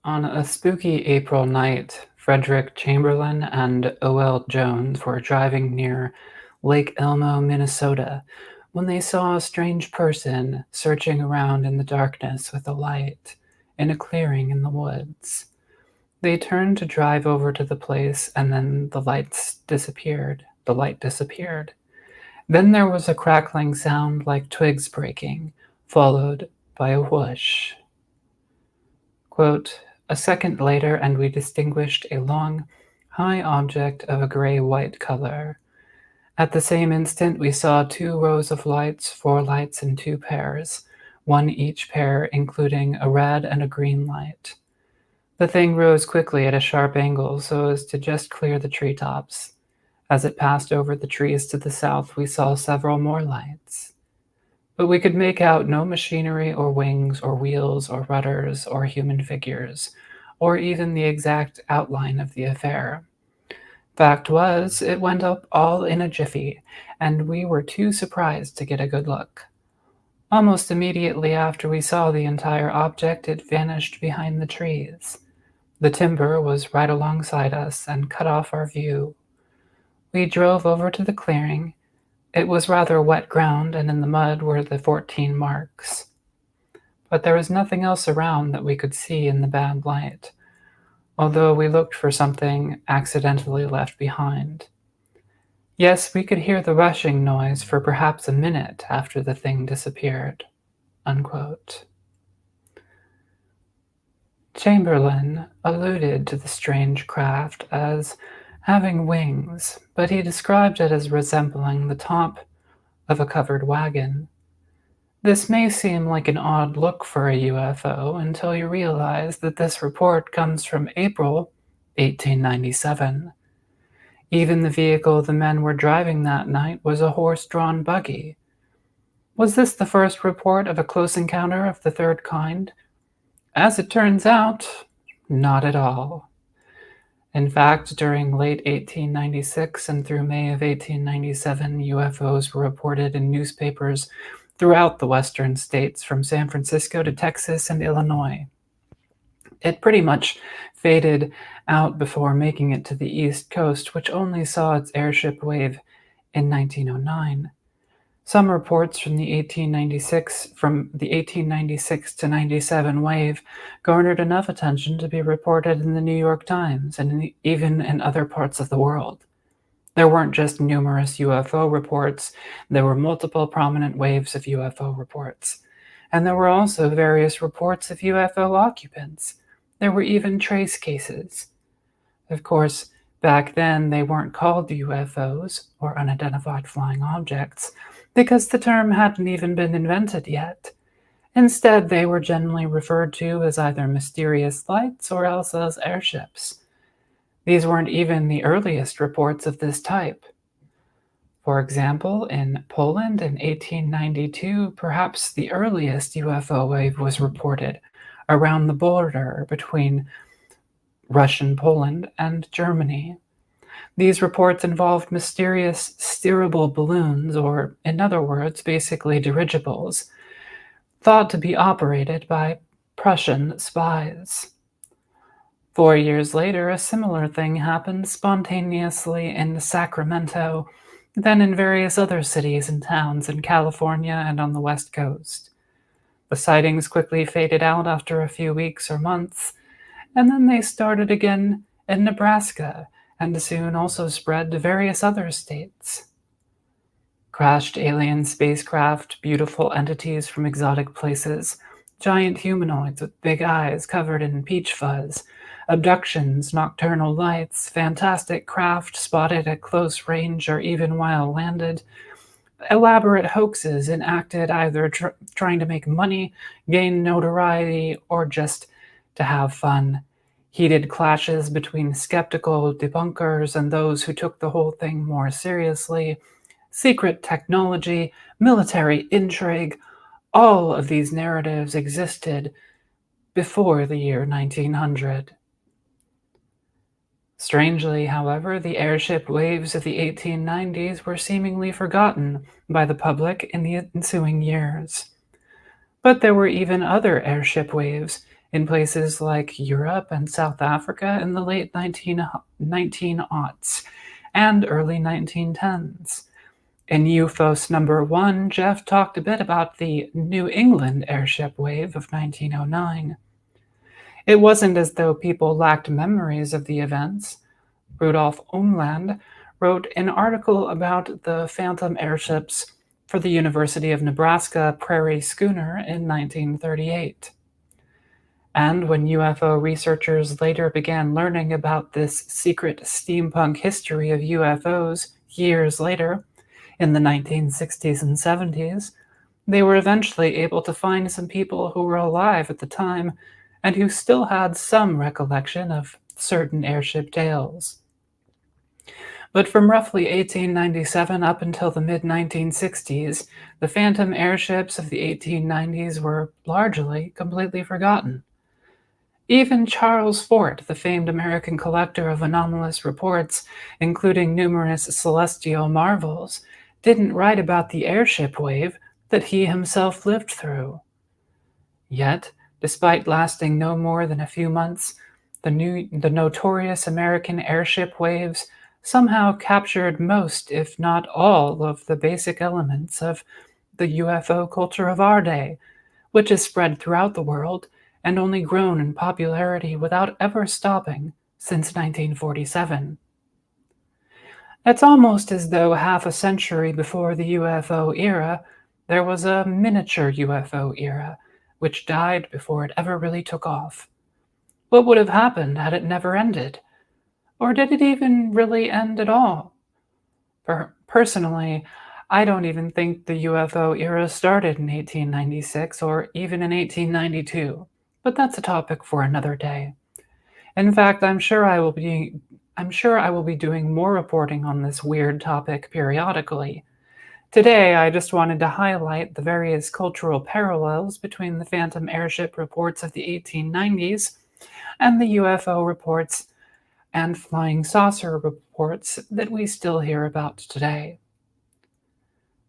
On a spooky April night, Frederick Chamberlain and O.L. Jones were driving near Lake Elmo, Minnesota, when they saw a strange person searching around in the darkness with a light in a clearing in the woods. They turned to drive over to the place, and then the light disappeared. Then there was a crackling sound like twigs breaking, followed by a whoosh. Quote, "A second later, and we distinguished a long, high object of a gray-white color. At the same instant we saw 2 rows of lights, 4 lights in 2 pairs, one each pair including a red and a green light. The thing rose quickly at a sharp angle so as to just clear the treetops. As it passed over the trees to the south, we saw several more lights. But we could make out no machinery or wings or wheels or rudders or human figures, or even the exact outline of the affair. Fact was, it went up all in a jiffy, and we were too surprised to get a good look. Almost immediately after we saw the entire object, it vanished behind the trees. The timber was right alongside us and cut off our view. We drove over to the clearing. It was rather wet ground, and in the mud were the 14 marks. But there was nothing else around that we could see in the bad light, although we looked for something accidentally left behind. Yes, we could hear the rushing noise for perhaps a minute after the thing disappeared." Unquote. Chamberlain alluded to the strange craft as having wings, but he described it as resembling the top of a covered wagon. This may seem like an odd look for a UFO until you realize that this report comes from April 1897. Even the vehicle the men were driving that night was a horse-drawn buggy. Was this the first report of a close encounter of the third kind? As it turns out, not at all. In fact, during late 1896 and through May of 1897, UFOs were reported in newspapers throughout the western states from San Francisco to Texas and Illinois. It pretty much faded out before making it to the East Coast, which only saw its airship wave in 1909. Some reports from the 1896 to 97 wave garnered enough attention to be reported in the New York Times and even in other parts of the world. There weren't just numerous UFO reports, there were multiple prominent waves of UFO reports. And there were also various reports of UFO occupants. There were even trace cases. Of course, back then they weren't called UFOs, or unidentified flying objects, because the term hadn't even been invented yet. Instead, they were generally referred to as either mysterious lights or else as airships. These weren't even the earliest reports of this type. For example, in Poland in 1892, perhaps the earliest UFO wave was reported around the border between Russian Poland and Germany. These reports involved mysterious steerable balloons, or in other words, basically dirigibles, thought to be operated by Prussian spies. 4 years later, a similar thing happened spontaneously in Sacramento, then in various other cities and towns in California and on the West Coast. The sightings quickly faded out after a few weeks or months, and then they started again in Nebraska, and soon also spread to various other states. Crashed alien spacecraft, beautiful entities from exotic places, giant humanoids with big eyes covered in peach fuzz, abductions, nocturnal lights, fantastic craft spotted at close range or even while landed, elaborate hoaxes enacted either trying to make money, gain notoriety, or just to have fun. Heated clashes between skeptical debunkers and those who took the whole thing more seriously, secret technology, military intrigue, all of these narratives existed before the year 1900. Strangely, however, the airship waves of the 1890s were seemingly forgotten by the public in the ensuing years. But there were even other airship waves in places like Europe and South Africa in the late 1900s and early 1910s. In Ufos number 1, Jeff talked a bit about the New England airship wave of 1909. It wasn't as though people lacked memories of the events. Rudolf Umland wrote an article about the phantom airships for the University of Nebraska Prairie Schooner in 1938. And when UFO researchers later began learning about this secret steampunk history of UFOs years later, in the 1960s and 70s, they were eventually able to find some people who were alive at the time and who still had some recollection of certain airship tales. But from roughly 1897 up until the mid 1960s, the phantom airships of the 1890s were largely completely forgotten. Even Charles Fort, the famed American collector of anomalous reports, including numerous celestial marvels, didn't write about the airship wave that he himself lived through. Yet, despite lasting no more than a few months, the notorious American airship waves somehow captured most, if not all, of the basic elements of the UFO culture of our day, which has spread throughout the world and only grown in popularity without ever stopping since 1947. It's almost as though half a century before the UFO era, there was a miniature UFO era, which died before it ever really took off. What would have happened had it never ended? Or did it even really end at all? Personally, I don't even think the UFO era started in 1896 or even in 1892, but that's a topic for another day. In fact, I'm sure I will be doing more reporting on this weird topic periodically. Today, I just wanted to highlight the various cultural parallels between the phantom airship reports of the 1890s and the UFO reports and flying saucer reports that we still hear about today.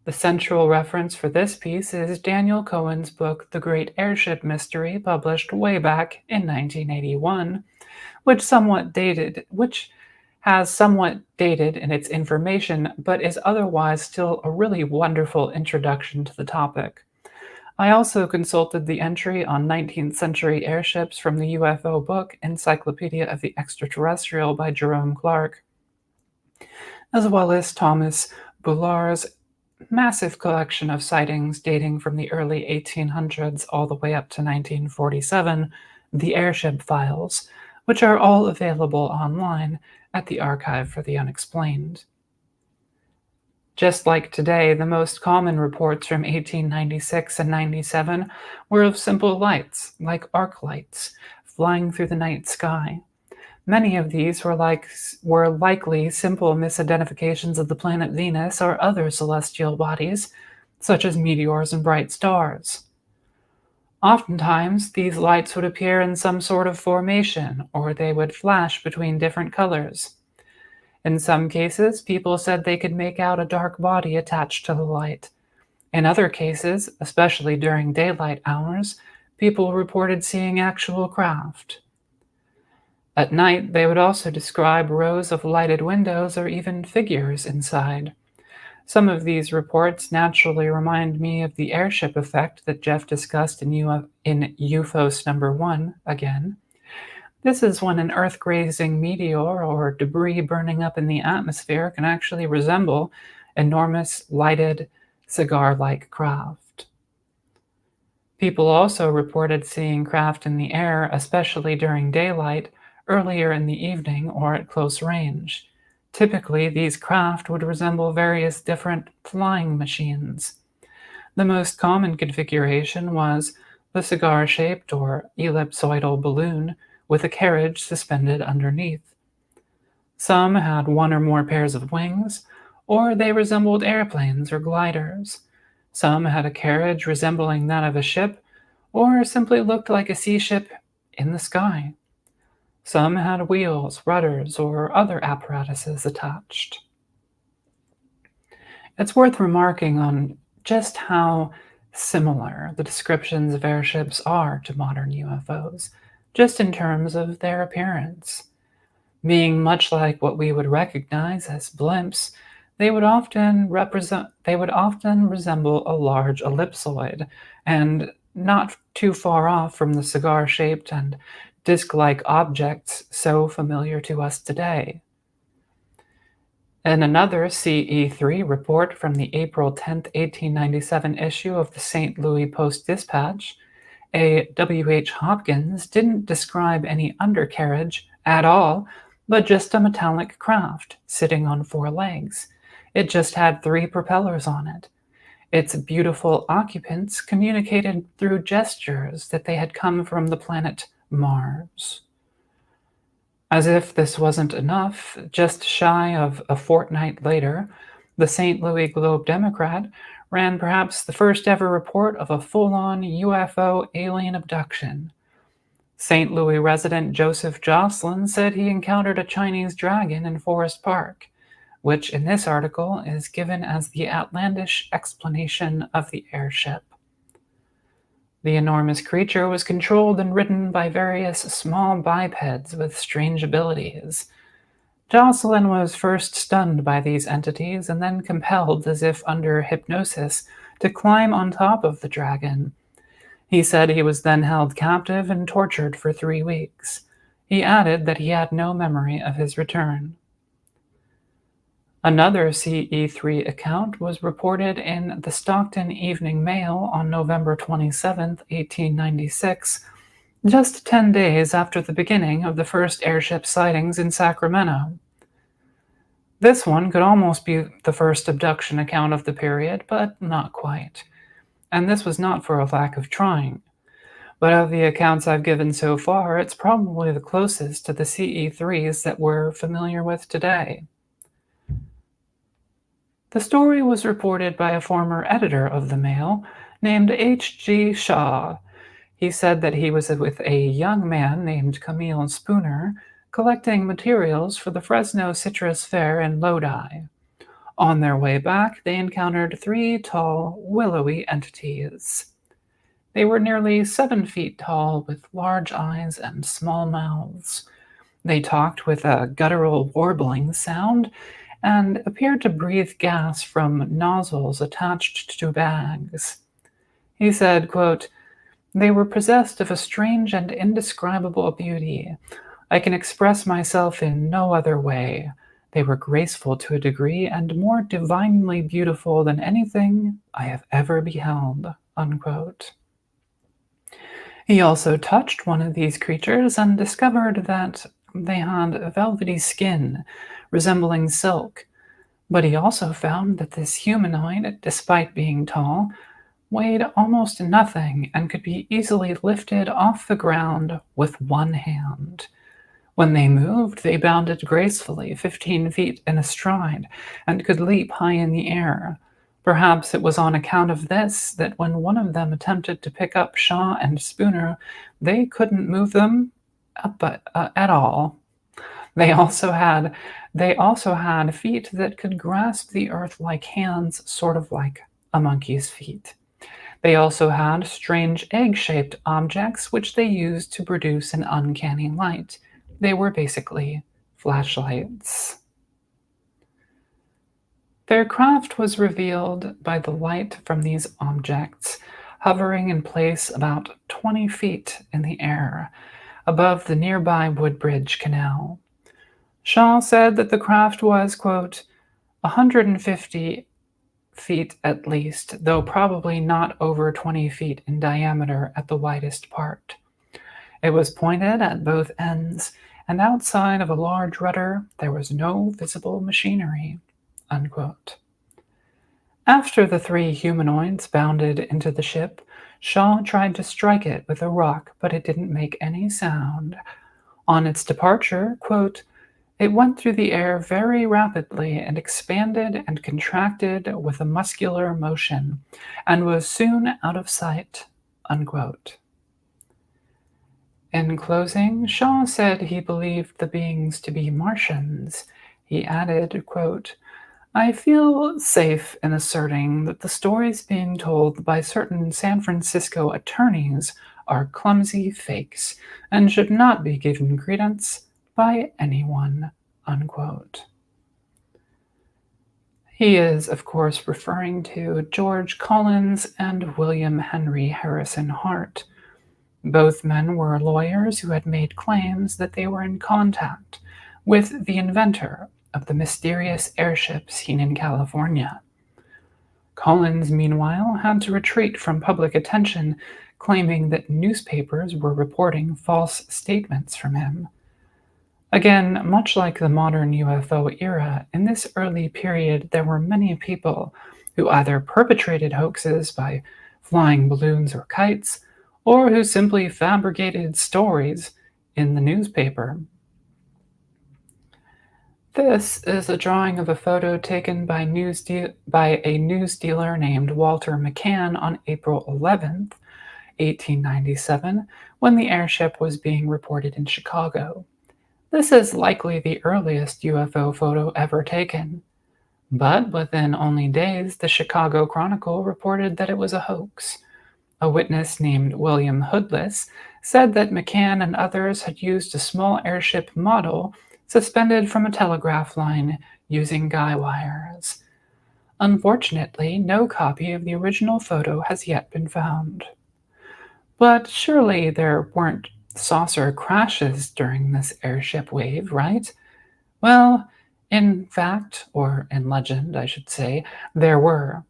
The central reference for this piece is Daniel Cohen's book The Great Airship Mystery, published way back in 1981, which has somewhat dated in its information, but is otherwise still a really wonderful introduction to the topic. I also consulted the entry on 19th century airships from the UFO book Encyclopedia of the Extraterrestrial by Jerome Clark, as well as Thomas Boulard's massive collection of sightings dating from the early 1800s all the way up to 1947, the Airship Files, which are all available online at the Archive for the Unexplained. Just like today, the most common reports from 1896 and 97 were of simple lights, like arc lights, flying through the night sky. Many of these were likely simple misidentifications of the planet Venus or other celestial bodies, such as meteors and bright stars. Oftentimes, these lights would appear in some sort of formation, or they would flash between different colors. In some cases, people said they could make out a dark body attached to the light. In other cases, especially during daylight hours, people reported seeing actual craft. At night, they would also describe rows of lighted windows or even figures inside. Some of these reports naturally remind me of the airship effect that Jeff discussed in Ufos number 1 again. This is when an Earth-grazing meteor or debris burning up in the atmosphere can actually resemble enormous lighted cigar-like craft. People also reported seeing craft in the air, especially during daylight, earlier in the evening, or at close range. Typically, these craft would resemble various different flying machines. The most common configuration was the cigar-shaped or ellipsoidal balloon with a carriage suspended underneath. Some had one or more pairs of wings, or they resembled airplanes or gliders. Some had a carriage resembling that of a ship, or simply looked like a sea ship in the sky. Some had wheels, rudders, or other apparatuses attached. It's worth remarking on just how similar the descriptions of airships are to modern UFOs, just in terms of their appearance. Being much like what we would recognize as blimps, they would often resemble a large ellipsoid, and not too far off from the cigar-shaped and disc-like objects so familiar to us today. In another CE3 report from the April 10, 1897 issue of the St. Louis Post-Dispatch, a W.H. Hopkins didn't describe any undercarriage at all, but just a metallic craft sitting on four legs. It just had three propellers on it. Its beautiful occupants communicated through gestures that they had come from the planet Mars. As if this wasn't enough, just shy of a fortnight later, the St. Louis Globe-Democrat ran perhaps the first ever report of a full-on UFO alien abduction. St. Louis resident Joseph Jocelyn said he encountered a Chinese dragon in Forest Park, which in this article is given as the outlandish explanation of the airship. The enormous creature was controlled and ridden by various small bipeds with strange abilities. Jocelyn was first stunned by these entities and then compelled, as if under hypnosis, to climb on top of the dragon. He said he was then held captive and tortured for 3 weeks. He added that he had no memory of his return. Another CE3 account was reported in the Stockton Evening Mail on November 27, 1896, just 10 days after the beginning of the first airship sightings in Sacramento. This one could almost be the first abduction account of the period, but not quite. And this was not for a lack of trying. But of the accounts I've given so far, it's probably the closest to the CE3s that we're familiar with today. The story was reported by a former editor of the Mail named H.G. Shaw. He said that he was with a young man named Camille Spooner collecting materials for the Fresno Citrus Fair in Lodi. On their way back, they encountered 3 tall, willowy entities. They were nearly 7 feet tall with large eyes and small mouths. They talked with a guttural warbling sound and appeared to breathe gas from nozzles attached to bags. He said, quote, "They were possessed of a strange and indescribable beauty. I can express myself in no other way. They were graceful to a degree and more divinely beautiful than anything I have ever beheld." Unquote. He also touched one of these creatures and discovered that they had velvety skin, resembling silk, but he also found that this humanoid, despite being tall, weighed almost nothing and could be easily lifted off the ground with one hand. When they moved, they bounded gracefully 15 feet in a stride and could leap high in the air. Perhaps it was on account of this that when one of them attempted to pick up Shaw and Spooner, they couldn't move them at all. They also had feet that could grasp the earth like hands, sort of like a monkey's feet. They also had strange egg-shaped objects which they used to produce an uncanny light. They were basically flashlights. Their craft was revealed by the light from these objects, hovering in place about 20 feet in the air, above the nearby Woodbridge Canal. Shaw said that the craft was, quote, 150 feet at least, though probably not over 20 feet in diameter at the widest part. It was pointed at both ends, and outside of a large rudder there was no visible machinery. Unquote. After the 3 humanoids bounded into the ship, Shaw tried to strike it with a rock, but it didn't make any sound. On its departure, quote, "It went through the air very rapidly and expanded and contracted with a muscular motion, and was soon out of sight." Unquote. In closing, Shaw said he believed the beings to be Martians. He added, quote, I feel safe in asserting that the stories being told by certain San Francisco attorneys are clumsy fakes and should not be given credence by anyone. Unquote. He is, of course, referring to George Collins and William Henry Harrison Hart. Both men were lawyers who had made claims that they were in contact with the inventor of the mysterious airship seen in California. Collins, meanwhile, had to retreat from public attention, claiming that newspapers were reporting false statements from him. Again, much like the modern UFO era, in this early period there were many people who either perpetrated hoaxes by flying balloons or kites, or who simply fabricated stories in the newspaper. This is a drawing of a photo taken by a news dealer named Walter McCann on April 11th, 1897, when the airship was being reported in Chicago. This is likely the earliest UFO photo ever taken. But within only days, the Chicago Chronicle reported that it was a hoax. A witness named William Hoodless said that McCann and others had used a small airship model suspended from a telegraph line using guy wires. Unfortunately, no copy of the original photo has yet been found. But surely there weren't saucer crashes during this airship wave, right? Well, in fact, or in legend, I should say, there were.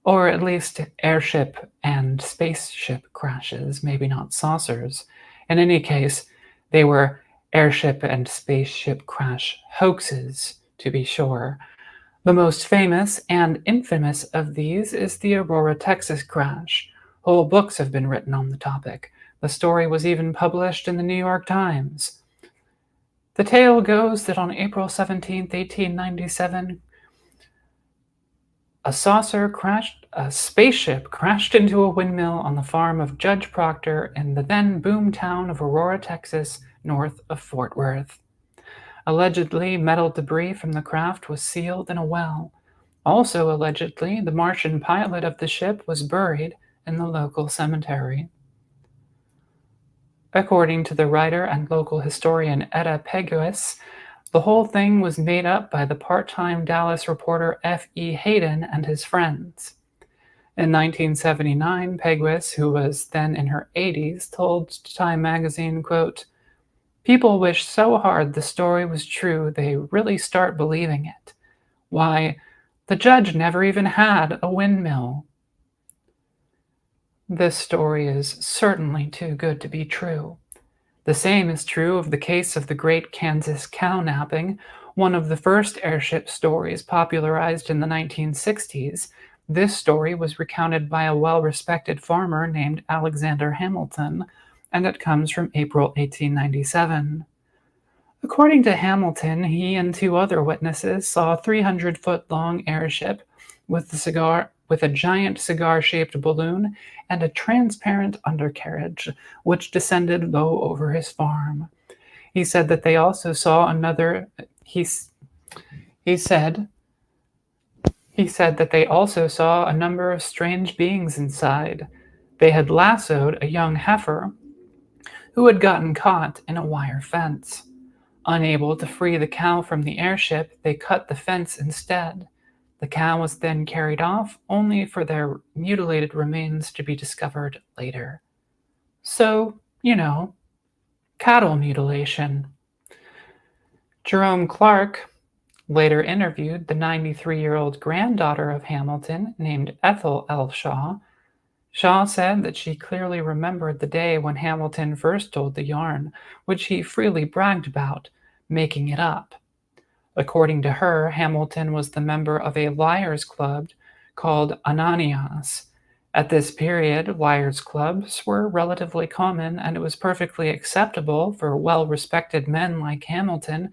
Or at least airship and spaceship crashes, maybe not saucers. In any case, they were airship and spaceship crash hoaxes, to be sure. The most famous and infamous of these is the Aurora, Texas crash. Whole books have been written on the topic. The story was even published in the New York Times. The tale goes that on April 17, 1897, a spaceship crashed into a windmill on the farm of Judge Proctor in the then boom town of Aurora, Texas, north of Fort Worth. Allegedly, metal debris from the craft was sealed in a well. Also allegedly, the Martian pilot of the ship was buried in the local cemetery. According to the writer and local historian Etta Pegues, the whole thing was made up by the part-time Dallas reporter F.E. Hayden and his friends. In 1979, Pegues, who was then in her 80s, told Time magazine, quote, "People wish so hard the story was true they really start believing it. Why, the judge never even had a windmill." This story is certainly too good to be true. The same is true of the case of the Great Kansas Cow Napping, one of the first airship stories popularized in the 1960s. This story was recounted by a well-respected farmer named Alexander Hamilton, and it comes from April 1897. According to Hamilton, he and two other witnesses saw a 300-foot-long airship with a giant cigar-shaped balloon and a transparent undercarriage, which descended low over his farm. He said that they also saw another. He said that they also saw a number of strange beings inside. They had lassoed a young heifer who had gotten caught in a wire fence. Unable to free the cow from the airship, they cut the fence instead. The cow was then carried off, only for their mutilated remains to be discovered later. So, cattle mutilation. Jerome Clark later interviewed the 93-year-old granddaughter of Hamilton named Ethel L. Shaw. Shaw said that she clearly remembered the day when Hamilton first told the yarn, which he freely bragged about, making it up. According to her, Hamilton was the member of a liars' club called Ananias. At this period, liars' clubs were relatively common, and it was perfectly acceptable for well-respected men like Hamilton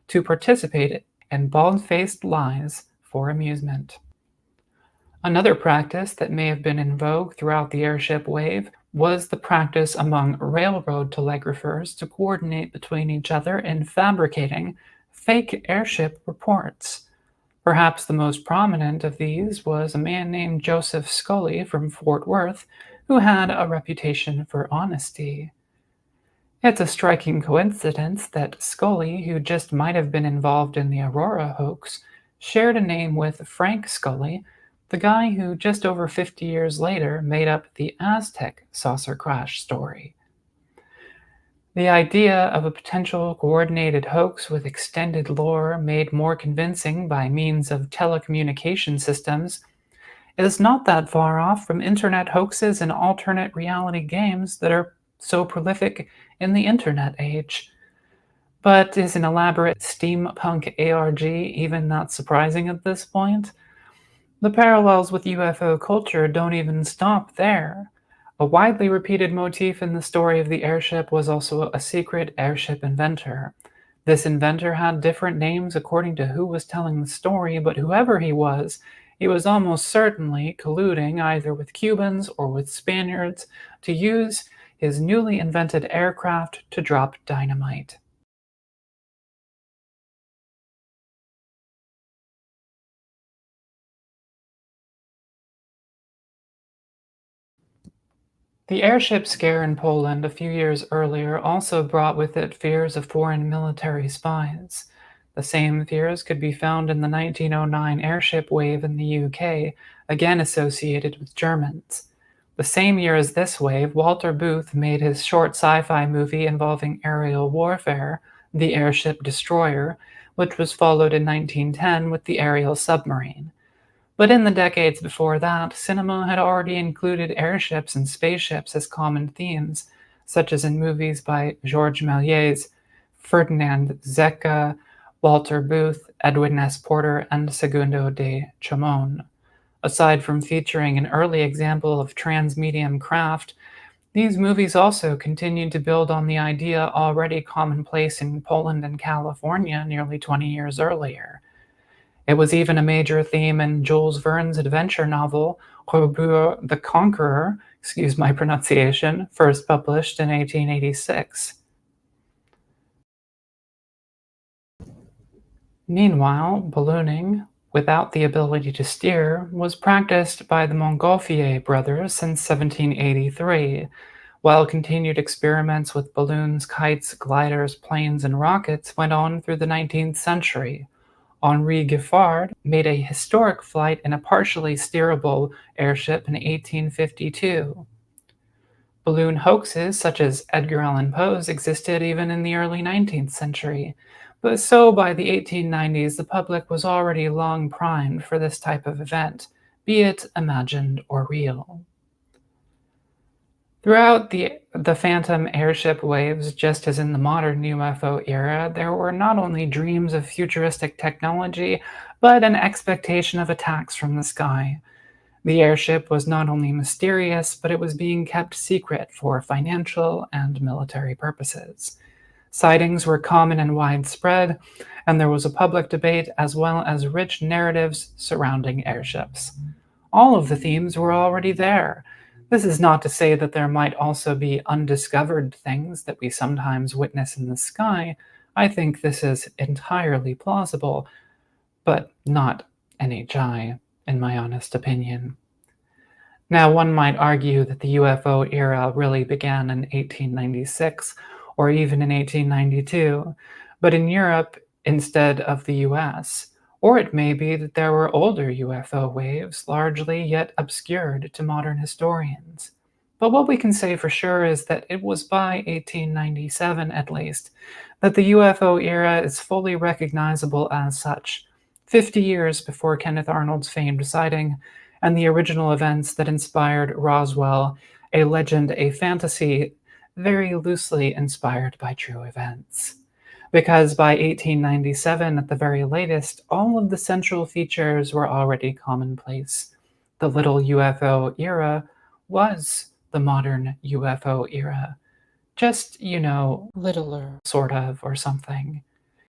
to participate in bald-faced lies for amusement. Another practice that may have been in vogue throughout the airship wave was the practice among railroad telegraphers to coordinate between each other in fabricating fake airship reports. Perhaps the most prominent of these was a man named Joseph Scully from Fort Worth, who had a reputation for honesty. It's a striking coincidence that Scully, who just might have been involved in the Aurora hoax, shared a name with Frank Scully, the guy who just over 50 years later made up the Aztec saucer crash story. The idea of a potential coordinated hoax with extended lore made more convincing by means of telecommunication systems is not that far off from internet hoaxes and alternate reality games that are so prolific in the internet age. But is an elaborate steampunk ARG even that surprising at this point? The parallels with UFO culture don't even stop there. A widely repeated motif in the story of the airship was also a secret airship inventor. This inventor had different names according to who was telling the story, but whoever he was almost certainly colluding either with Cubans or with Spaniards to use his newly invented aircraft to drop dynamite. The airship scare in Poland a few years earlier also brought with it fears of foreign military spies. The same fears could be found in the 1909 airship wave in the UK, again associated with Germans. The same year as this wave, Walter Booth made his short sci fi movie involving aerial warfare, The Airship Destroyer, which was followed in 1910 with The Aerial Submarine. But in the decades before that, cinema had already included airships and spaceships as common themes, such as in movies by Georges Méliès, Ferdinand Zecca, Walter Booth, Edwin S. Porter, and Segundo de Chamon. Aside from featuring an early example of transmedium craft, these movies also continued to build on the idea already commonplace in Poland and California nearly 20 years earlier. It was even a major theme in Jules Verne's adventure novel, Robur the Conqueror, excuse my pronunciation, first published in 1886. Meanwhile, ballooning, without the ability to steer, was practiced by the Montgolfier brothers since 1783, while continued experiments with balloons, kites, gliders, planes, and rockets went on through the 19th century. Henri Giffard made a historic flight in a partially steerable airship in 1852. Balloon hoaxes such as Edgar Allan Poe's existed even in the early 19th century, but so by the 1890s the public was already long primed for this type of event, be it imagined or real. Throughout the phantom airship waves, just as in the modern UFO era, there were not only dreams of futuristic technology, but an expectation of attacks from the sky. The airship was not only mysterious, but it was being kept secret for financial and military purposes. Sightings were common and widespread, and there was a public debate as well as rich narratives surrounding airships. All of the themes were already there. This is not to say that there might also be undiscovered things that we sometimes witness in the sky. I think this is entirely plausible, but not NHI, in my honest opinion. Now, one might argue that the UFO era really began in 1896 or even in 1892, but in Europe instead of the US. Or it may be that there were older UFO waves, largely yet obscured to modern historians. But what we can say for sure is that it was by 1897, at least, that the UFO era is fully recognizable as such, 50 years before Kenneth Arnold's famed sighting and the original events that inspired Roswell, a legend, a fantasy, very loosely inspired by true events. Because by 1897, at the very latest, all of the central features were already commonplace. The little UFO era was the modern UFO era. Just, littler, sort of, or something.